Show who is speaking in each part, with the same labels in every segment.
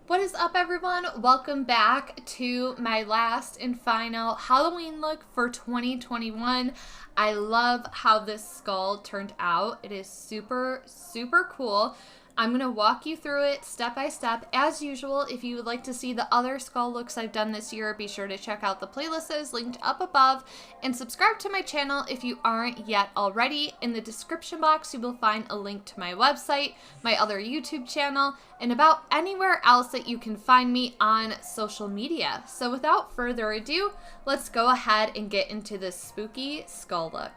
Speaker 1: What is up, everyone? Welcome back to my last and final Halloween look for 2021. I love how this skull turned out. It is super, super cool. I'm going to walk you through it step by step. As usual, if you would like to see the other skull looks I've done this year, be sure to check out the playlists linked up above and subscribe to my channel if you aren't yet already. In the description box, you will find a link to my website, my other YouTube channel, and about anywhere else that you can find me on social media. So without further ado, let's go ahead and get into this spooky skull look.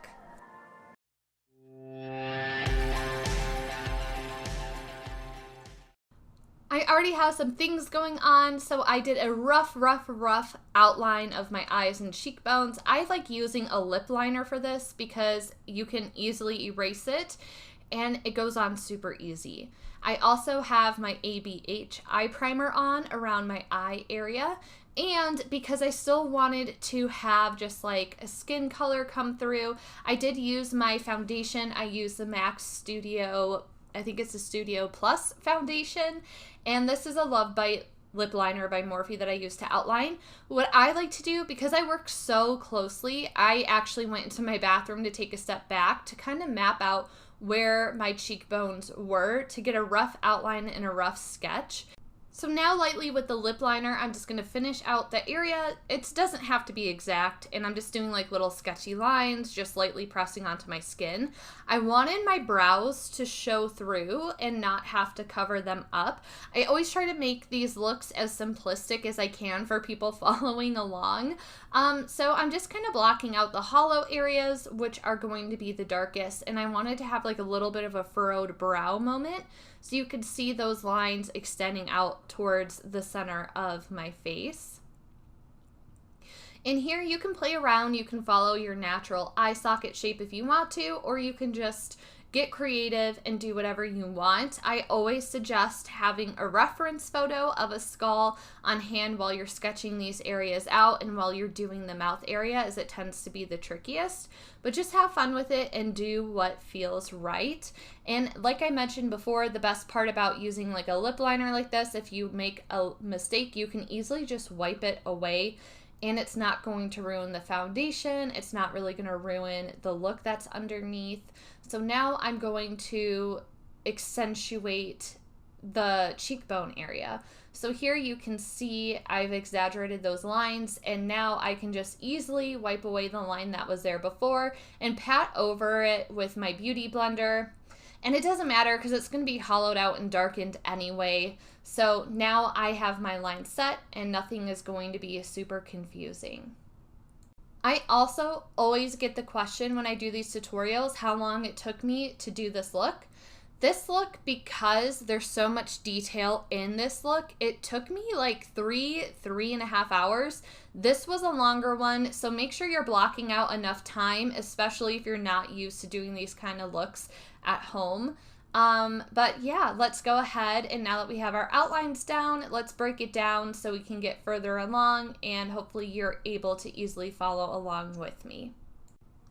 Speaker 1: I already have some things going on, so I did a rough outline of my eyes and cheekbones. I like using a lip liner for this because you can easily erase it and it goes on super easy. I also have my ABH eye primer on around my eye area, and because I still wanted to have just like a skin color come through, I did use my foundation. I used the MAC Studio, I think it's a Studio Plus foundation, and this is a Love Bite lip liner by Morphe that I use to outline. What I like to do, because I work so closely, I actually went into my bathroom to take a step back to kind of map out where my cheekbones were to get a rough outline and a rough sketch. So now lightly with the lip liner, I'm just going to finish out the area. It doesn't have to be exact, and I'm just doing like little sketchy lines, just lightly pressing onto my skin. I wanted my brows to show through and not have to cover them up. I always try to make these looks as simplistic as I can for people following along. So I'm just kind of blocking out the hollow areas, which are going to be the darkest, and I wanted to have like a little bit of a furrowed brow moment, so you could see those lines extending out towards the center of my face. In here, you can play around. You can follow your natural eye socket shape if you want to, or you can just get creative and do whatever you want. I always suggest having a reference photo of a skull on hand while you're sketching these areas out and while you're doing the mouth area, as it tends to be the trickiest. But just have fun with it and do what feels right. And like I mentioned before, the best part about using like a lip liner like this, if you make a mistake, you can easily just wipe it away, and it's not going to ruin the foundation. It's not really going to ruin the look that's underneath. So now I'm going to accentuate the cheekbone area. So here you can see I've exaggerated those lines, and now I can just easily wipe away the line that was there before and pat over it with my beauty blender. And it doesn't matter because it's going to be hollowed out and darkened anyway. So now I have my line set and nothing is going to be super confusing. I also always get the question when I do these tutorials how long it took me to do this look. This look, because there's so much detail in this look, it took me like three and a half hours. This was a longer one, so make sure you're blocking out enough time, especially if you're not used to doing these kind of looks at home. But yeah, let's go ahead, and now that we have our outlines down, let's break it down so we can get further along, and hopefully you're able to easily follow along with me.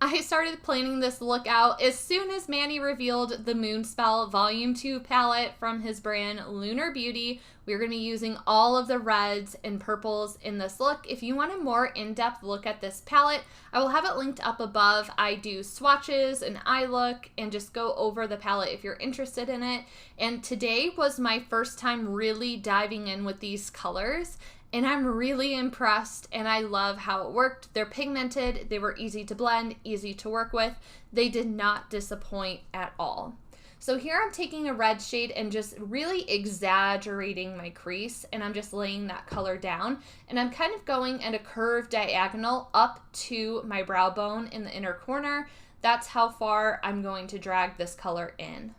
Speaker 1: I started planning this look out as soon as Manny revealed the Moonspell Volume 2 palette from his brand Lunar Beauty. We're going to be using all of the reds and purples in this look. If you want a more in-depth look at this palette, I will have it linked up above. I do swatches and eye look and just go over the palette if you're interested in it. And today was my first time really diving in with these colors, and I'm really impressed, and I love how it worked. They're pigmented, they were easy to blend, easy to work with. They did not disappoint at all. So here I'm taking a red shade and just really exaggerating my crease, and I'm just laying that color down. And I'm kind of going at a curved diagonal up to my brow bone in the inner corner. That's how far I'm going to drag this color in.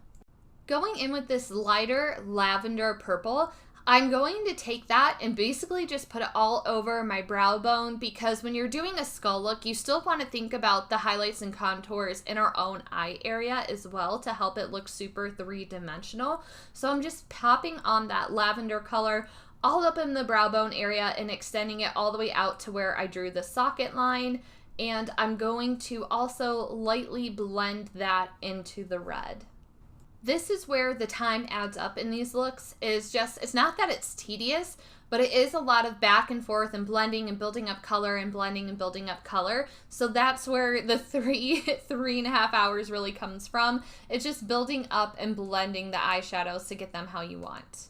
Speaker 1: Going in with this lighter lavender purple, I'm going to take that and basically just put it all over my brow bone, because when you're doing a skull look, you still want to think about the highlights and contours in our own eye area as well to help it look super three-dimensional. So I'm just popping on that lavender color all up in the brow bone area and extending it all the way out to where I drew the socket line. And I'm going to also lightly blend that into the red. This is where the time adds up in these looks. It's not that it's tedious, but it is a lot of back and forth and blending and building up color and blending and building up color. So that's where the 3.5 hours really comes from. It's just building up and blending the eyeshadows to get them how you want.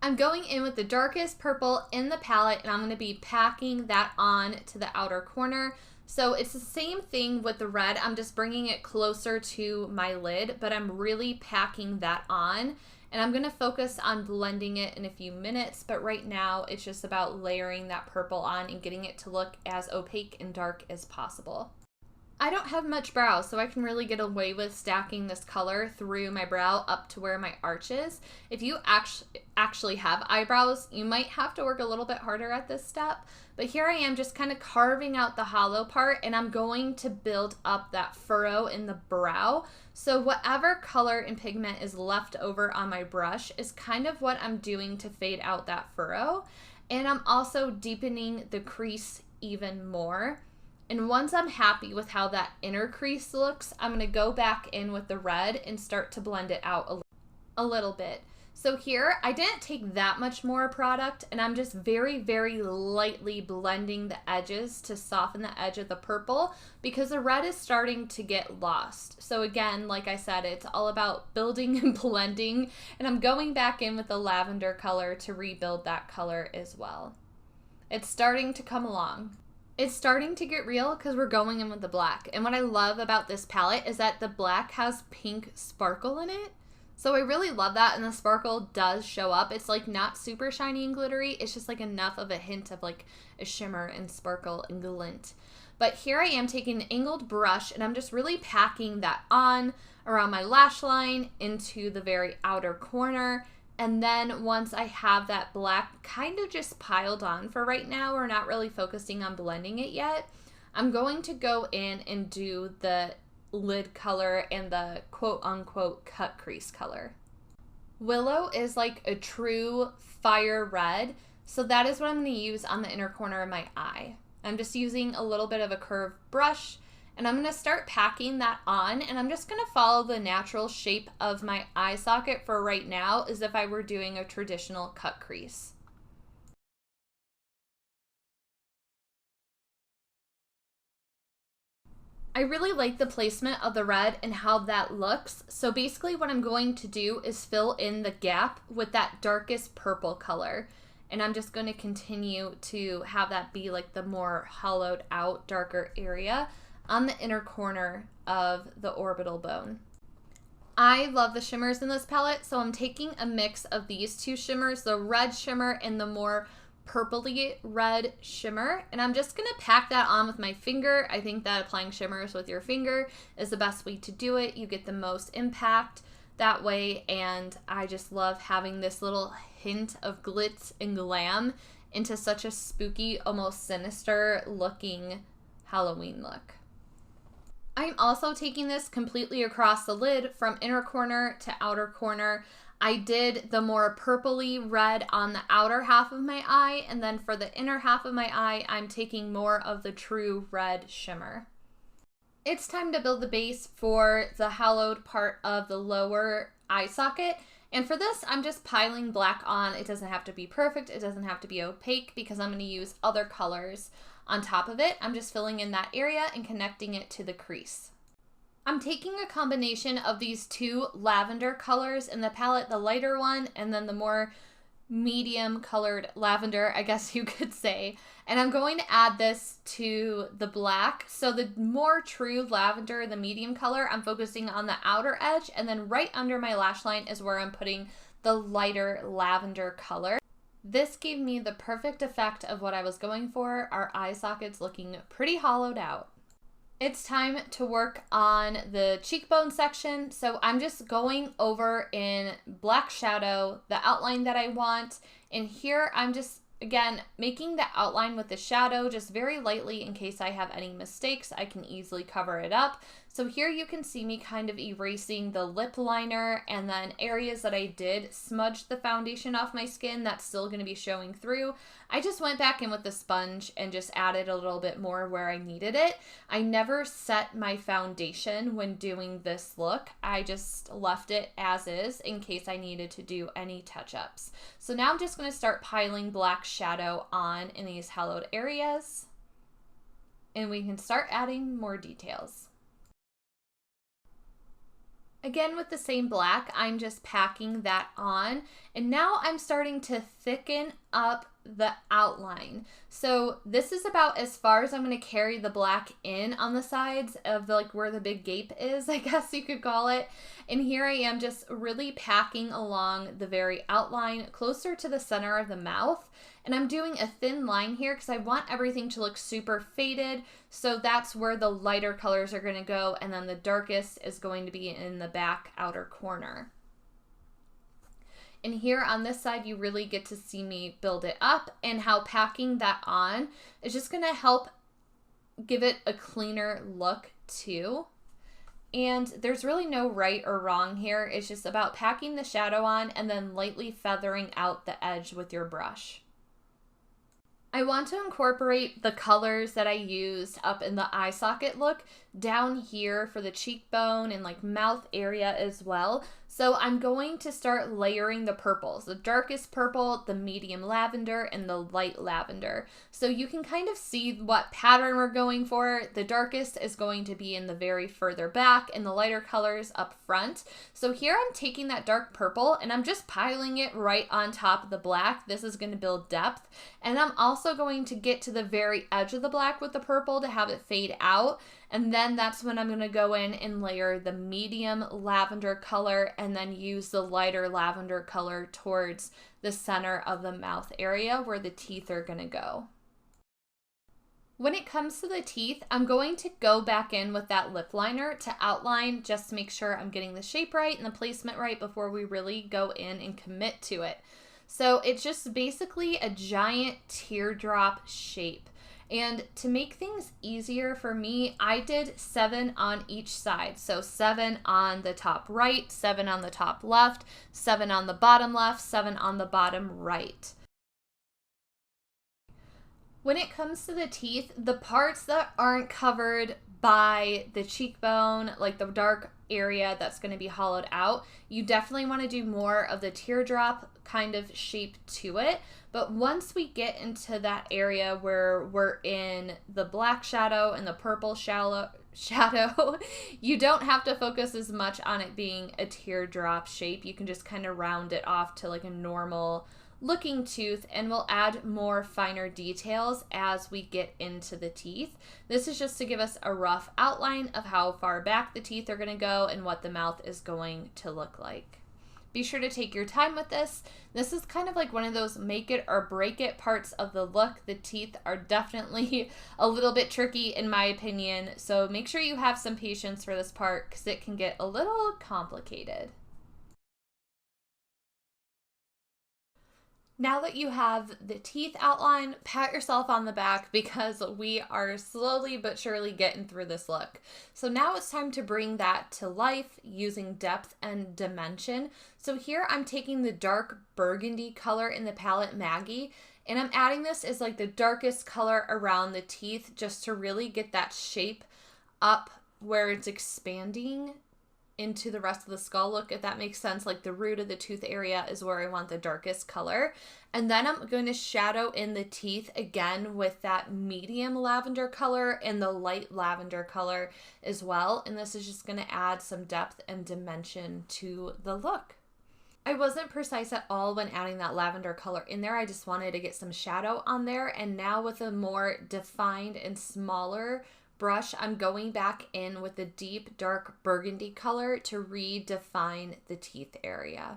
Speaker 1: I'm going in with the darkest purple in the palette, and I'm going to be packing that on to the outer corner. So it's the same thing with the red. I'm just bringing it closer to my lid, but I'm really packing that on. And I'm going to focus on blending it in a few minutes, but right now it's just about layering that purple on and getting it to look as opaque and dark as possible. I don't have much brow, so I can really get away with stacking this color through my brow up to where my arch is. If you actually have eyebrows, you might have to work a little bit harder at this step, but here I am just kind of carving out the hollow part, and I'm going to build up that furrow in the brow. So whatever color and pigment is left over on my brush is kind of what I'm doing to fade out that furrow, and I'm also deepening the crease even more. And once I'm happy with how that inner crease looks, I'm going to go back in with the red and start to blend it out a little bit. So here, I didn't take that much more product, and I'm just very, very lightly blending the edges to soften the edge of the purple because the red is starting to get lost. So again, like I said, it's all about building and blending, and I'm going back in with the lavender color to rebuild that color as well. It's starting to come along. It's starting to get real because we're going in with the black. And what I love about this palette is that the black has pink sparkle in it. So I really love that, and the sparkle does show up. It's like not super shiny and glittery. It's just like enough of a hint of like a shimmer and sparkle and glint. But here I am taking an angled brush, and I'm just really packing that on around my lash line into the very outer corner. And then once I have that black kind of just piled on for right now, we're not really focusing on blending it yet, I'm going to go in and do the lid color and the quote-unquote cut crease color. Willow is like a true fire red, so that is what I'm going to use on the inner corner of my eye. I'm just using a little bit of a curved brush, and I'm going to start packing that on, and I'm just going to follow the natural shape of my eye socket for right now as if I were doing a traditional cut crease. I really like the placement of the red and how that looks. So basically what I'm going to do is fill in the gap with that darkest purple color. And I'm just going to continue to have that be like the more hollowed out darker area on the inner corner of the orbital bone. I love the shimmers in this palette, so I'm taking a mix of these two shimmers, the red shimmer and the more purpley red shimmer, and I'm just going to pack that on with my finger. I think that applying shimmers with your finger is the best way to do it. You get the most impact that way, and I just love having this little hint of glitz and glam into such a spooky, almost sinister looking Halloween look. I'm also taking this completely across the lid from inner corner to outer corner. I did the more purpley red on the outer half of my eye, and then for the inner half of my eye, I'm taking more of the true red shimmer. It's time to build the base for the hollowed part of the lower eye socket. And for this, I'm just piling black on. It doesn't have to be perfect. It doesn't have to be opaque because I'm going to use other colors on top of it. I'm just filling in that area and connecting it to the crease. I'm taking a combination of these two lavender colors in the palette, the lighter one and then the more medium colored lavender, I guess you could say. And I'm going to add this to the black. So the more true lavender, the medium color, I'm focusing on the outer edge, and then right under my lash line is where I'm putting the lighter lavender color. This gave me the perfect effect of what I was going for, our eye sockets looking pretty hollowed out. It's time to work on the cheekbone section. So I'm just going over in black shadow, the outline that I want. And here I'm just, again, making the outline with the shadow just very lightly in case I have any mistakes. I can easily cover it up. So here you can see me kind of erasing the lip liner, and then areas that I did smudge the foundation off my skin that's still going to be showing through. I just went back in with the sponge and just added a little bit more where I needed it. I never set my foundation when doing this look. I just left it as is in case I needed to do any touch-ups. So now I'm just going to start piling black shadow on in these hollowed areas, and we can start adding more details. Again, with the same black, I'm just packing that on, and now I'm starting to thicken up the outline. So this is about as far as I'm going to carry the black in on the sides of like where the big gape is, I guess you could call it. And here I am just really packing along the very outline closer to the center of the mouth. And I'm doing a thin line here because I want everything to look super faded. So that's where the lighter colors are going to go, and then the darkest is going to be in the back outer corner. And here on this side, you really get to see me build it up, and how packing that on is just going to help give it a cleaner look too. And there's really no right or wrong here. It's just about packing the shadow on and then lightly feathering out the edge with your brush. I want to incorporate the colors that I used up in the eye socket look down here for the cheekbone and like mouth area as well. So I'm going to start layering the purples, the darkest purple, the medium lavender, and the light lavender. So you can kind of see what pattern we're going for. The darkest is going to be in the very further back and the lighter colors up front. So here I'm taking that dark purple and I'm just piling it right on top of the black. This is going to build depth. And I'm also going to get to the very edge of the black with the purple to have it fade out. And then that's when I'm going to go in and layer the medium lavender color and then use the lighter lavender color towards the center of the mouth area where the teeth are going to go. When it comes to the teeth, I'm going to go back in with that lip liner to outline just to make sure I'm getting the shape right and the placement right before we really go in and commit to it. So it's just basically a giant teardrop shape. And to make things easier for me, I did 7 on each side. So 7 on the top right, 7 on the top left, 7 on the bottom left, 7 on the bottom right. When it comes to the teeth, the parts that aren't covered by the cheekbone, like the dark area that's going to be hollowed out, you definitely want to do more of the teardrop kind of shape to it. But once we get into that area where we're in the black shadow and the purple shadow, you don't have to focus as much on it being a teardrop shape. You can just kind of round it off to like a normal looking tooth, and we'll add more finer details as we get into the teeth. This is just to give us a rough outline of how far back the teeth are going to go and what the mouth is going to look like. Be sure to take your time with this. This is kind of like one of those make it or break it parts of the look. The teeth are definitely a little bit tricky in my opinion, so make sure you have some patience for this part because it can get a little complicated. Now that you have the teeth outline, pat yourself on the back because we are slowly but surely getting through this look. So now it's time to bring that to life using depth and dimension. So here I'm taking the dark burgundy color in the palette Maggie, and I'm adding this as like the darkest color around the teeth just to really get that shape up where it's expanding into the rest of the skull look, if that makes sense. Like the root of the tooth area is where I want the darkest color. And then I'm going to shadow in the teeth again with that medium lavender color and the light lavender color as well. And this is just going to add some depth and dimension to the look. I wasn't precise at all when adding that lavender color in there. I just wanted to get some shadow on there. And now with a more defined and smaller brush, I'm going back in with the deep dark burgundy color to redefine the teeth area.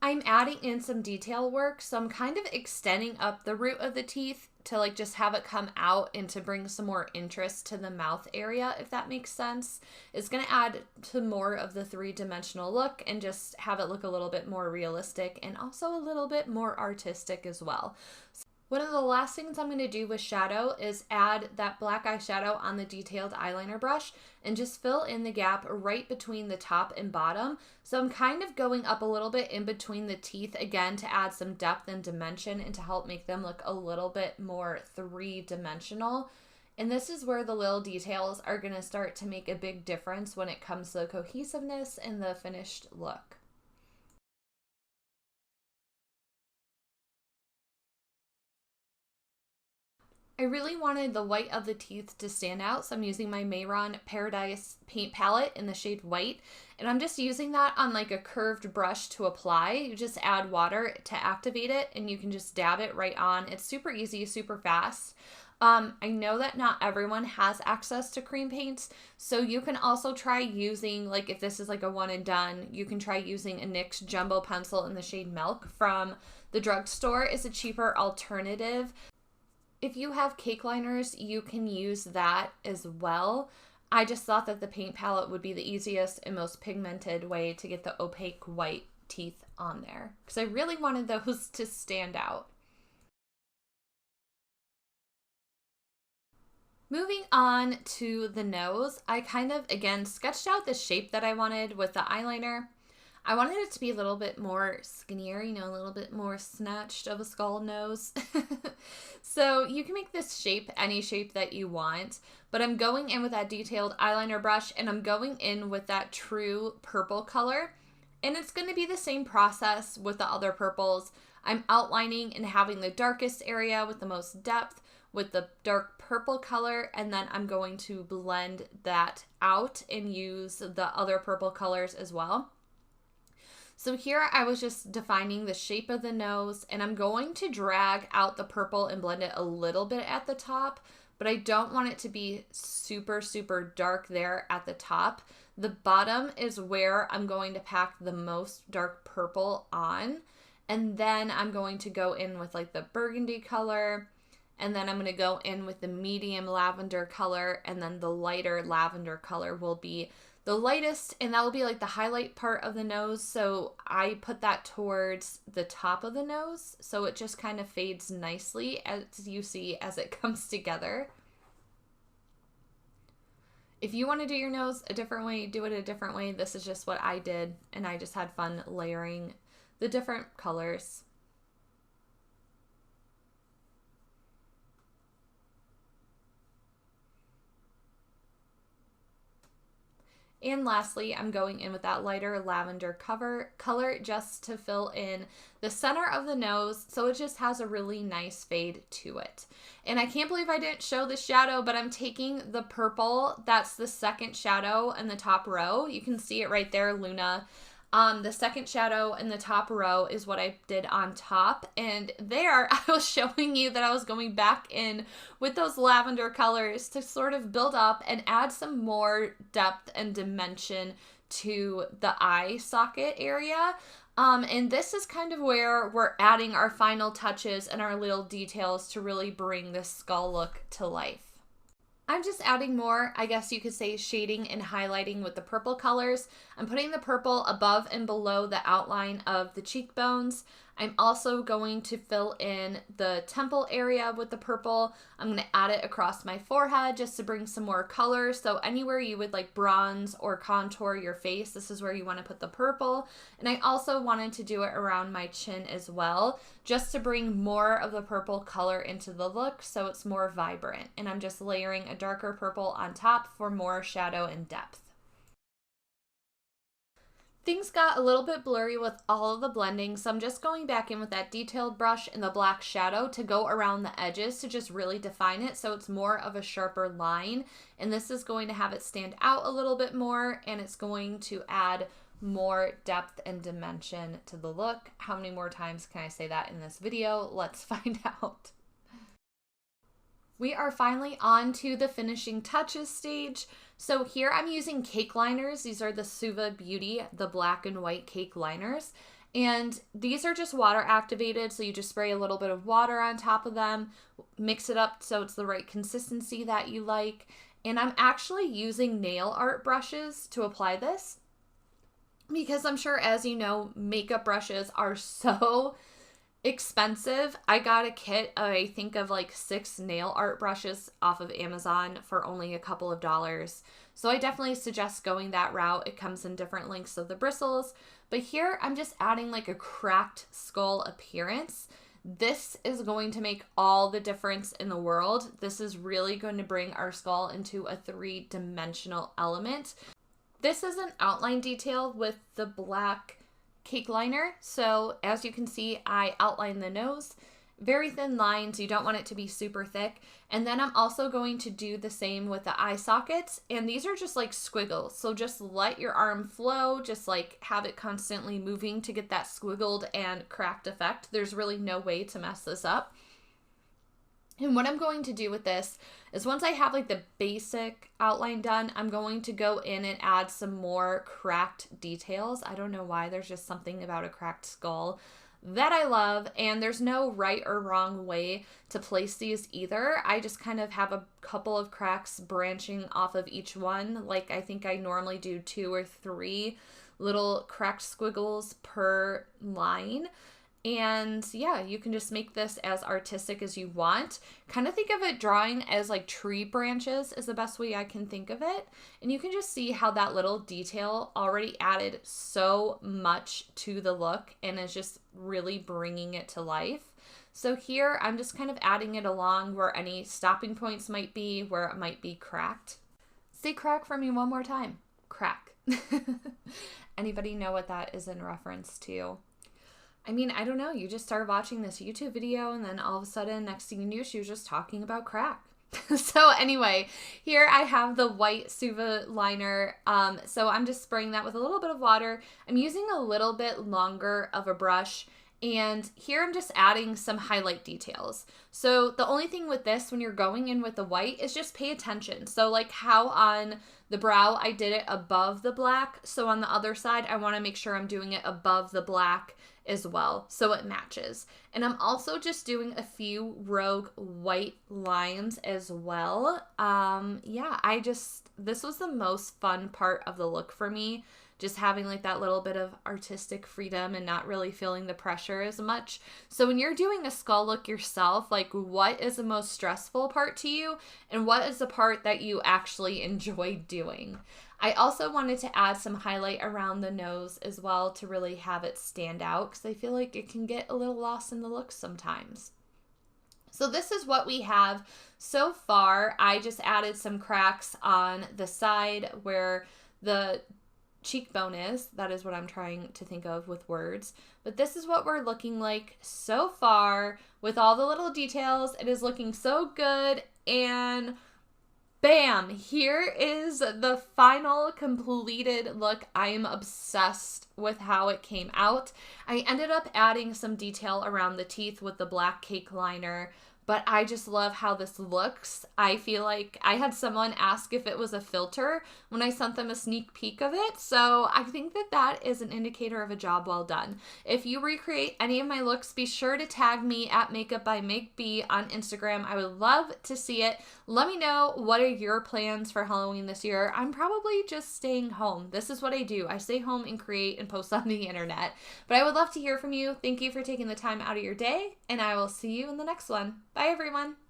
Speaker 1: I'm adding in some detail work, so I'm kind of extending up the root of the teeth to like just have it come out and to bring some more interest to the mouth area, if that makes sense. It's going to add to more of the three-dimensional look and just have it look a little bit more realistic and also a little bit more artistic as well. One of the last things I'm going to do with shadow is add that black eyeshadow on the detailed eyeliner brush and just fill in the gap right between the top and bottom. So I'm kind of going up a little bit in between the teeth again to add some depth and dimension and to help make them look a little bit more three-dimensional. And this is where the little details are going to start to make a big difference when it comes to the cohesiveness and the finished look. I really wanted the white of the teeth to stand out, so I'm using my Mehron Paradise paint palette in the shade white, and I'm just using that on like a curved brush to apply. You just add water to activate it, and you can just dab it right on. It's super easy, super fast. I know that not everyone has access to cream paints, so you can also try using, like if this is like a one and done, you can try using a NYX Jumbo Pencil in the shade Milk from the drugstore. It's a cheaper alternative. If you have cake liners, you can use that as well. I just thought that the paint palette would be the easiest and most pigmented way to get the opaque white teeth on there, because I really wanted those to stand out. Moving on to the nose, I kind of, again, sketched out the shape that I wanted with the eyeliner. I wanted it to be a little bit more skinnier, you know, a little bit more snatched of a skull nose. So you can make this shape any shape that you want, but I'm going in with that detailed eyeliner brush, and I'm going in with that true purple color. And it's going to be the same process with the other purples. I'm outlining and having the darkest area with the most depth with the dark purple color, and then I'm going to blend that out and use the other purple colors as well. So here I was just defining the shape of the nose, and I'm going to drag out the purple and blend it a little bit at the top, but I don't want it to be super, super dark there at the top. The bottom is where I'm going to pack the most dark purple on, and then I'm going to go in with like the burgundy color, and then I'm going to go in with the medium lavender color, and then the lighter lavender color will be the lightest, and that will be like the highlight part of the nose. So I put that towards the top of the nose, so it just kind of fades nicely as you see as it comes together. If you want to do your nose a different way, do it a different way. This is just what I did, and I just had fun layering the different colors. And lastly, I'm going in with that lighter lavender color just to fill in the center of the nose, so it just has a really nice fade to it. And I can't believe I didn't show the shadow, but I'm taking the purple, that's the second shadow in the top row. You can see it right there, Luna. The second shadow in the top row is what I did on top, and there I was showing you that I was going back in with those lavender colors to sort of build up and add some more depth and dimension to the eye socket area. And this is kind of where we're adding our final touches and our little details to really bring this skull look to life. I'm just adding more, I guess you could say, shading and highlighting with the purple colors. I'm putting the purple above and below the outline of the cheekbones. I'm also going to fill in the temple area with the purple. I'm going to add it across my forehead just to bring some more color. So anywhere you would like bronze or contour your face, this is where you want to put the purple. And I also wanted to do it around my chin as well, just to bring more of the purple color into the look so it's more vibrant. And I'm just layering a darker purple on top for more shadow and depth. Things got a little bit blurry with all of the blending, so I'm just going back in with that detailed brush and the black shadow to go around the edges to just really define it so it's more of a sharper line. And this is going to have it stand out a little bit more, and it's going to add more depth and dimension to the look. How many more times can I say that in this video? Let's find out. We are finally on to the finishing touches stage. So here I'm using cake liners. These are the Suva Beauty, the black and white cake liners. And these are just water activated, so you just spray a little bit of water on top of them, mix it up so it's the right consistency that you like. And I'm actually using nail art brushes to apply this, because I'm sure, as you know, makeup brushes are so expensive. I got a kit, I think, of like 6 nail art brushes off of Amazon for only a couple of dollars. So I definitely suggest going that route. It comes in different lengths of the bristles. But here I'm just adding like a cracked skull appearance. This is going to make all the difference in the world. This is really going to bring our skull into a 3-dimensional element. This is an outline detail with the black cake liner. So as you can see, I outline the nose. Very thin lines. You don't want it to be super thick. And then I'm also going to do the same with the eye sockets. And these are just like squiggles. So just let your arm flow. Just like have it constantly moving to get that squiggled and cracked effect. There's really no way to mess this up. And what I'm going to do with this is once I have like the basic outline done, I'm going to go in and add some more cracked details. I don't know why, there's just something about a cracked skull that I love, and there's no right or wrong way to place these either. I just kind of have a couple of cracks branching off of each one. Like I think I normally do 2 or 3 little cracked squiggles per line. And yeah, you can just make this as artistic as you want. Kind of think of it drawing as like tree branches is the best way I can think of it. And you can just see how that little detail already added so much to the look and is just really bringing it to life. So here I'm just kind of adding it along where any stopping points might be, where it might be cracked. Say crack for me one more time. Crack. Anybody know what that is in reference to? I mean, I don't know. You just started watching this YouTube video and then all of a sudden, next thing you knew, she was just talking about crack. So anyway, here I have the white Suva liner. So I'm just spraying that with a little bit of water. I'm using a little bit longer of a brush. And here I'm just adding some highlight details. So the only thing with this, when you're going in with the white, is just pay attention. So like how on the brow, I did it above the black. So on the other side, I want to make sure I'm doing it above the black as well, so it matches. And I'm also just doing a few rogue white lines as well. Yeah, this was the most fun part of the look for me. Just having like that little bit of artistic freedom and not really feeling the pressure as much. So when you're doing a skull look yourself, like what is the most stressful part to you and what is the part that you actually enjoy doing? I also wanted to add some highlight around the nose as well to really have it stand out because I feel like it can get a little lost in the look sometimes. So this is what we have so far. I just added some cracks on the side where the cheekbone is. That is what I'm trying to think of with words. But this is what we're looking like so far with all the little details. It is looking so good, and bam, here is the final completed look. I am obsessed with how it came out. I ended up adding some detail around the teeth with the black cake liner, but I just love how this looks. I feel like I had someone ask if it was a filter when I sent them a sneak peek of it. So I think that that is an indicator of a job well done. If you recreate any of my looks, be sure to tag me at MakeupByMegB on Instagram. I would love to see it. Let me know, what are your plans for Halloween this year? I'm probably just staying home. This is what I do. I stay home and create and post on the internet. But I would love to hear from you. Thank you for taking the time out of your day, and I will see you in the next one. Bye, everyone.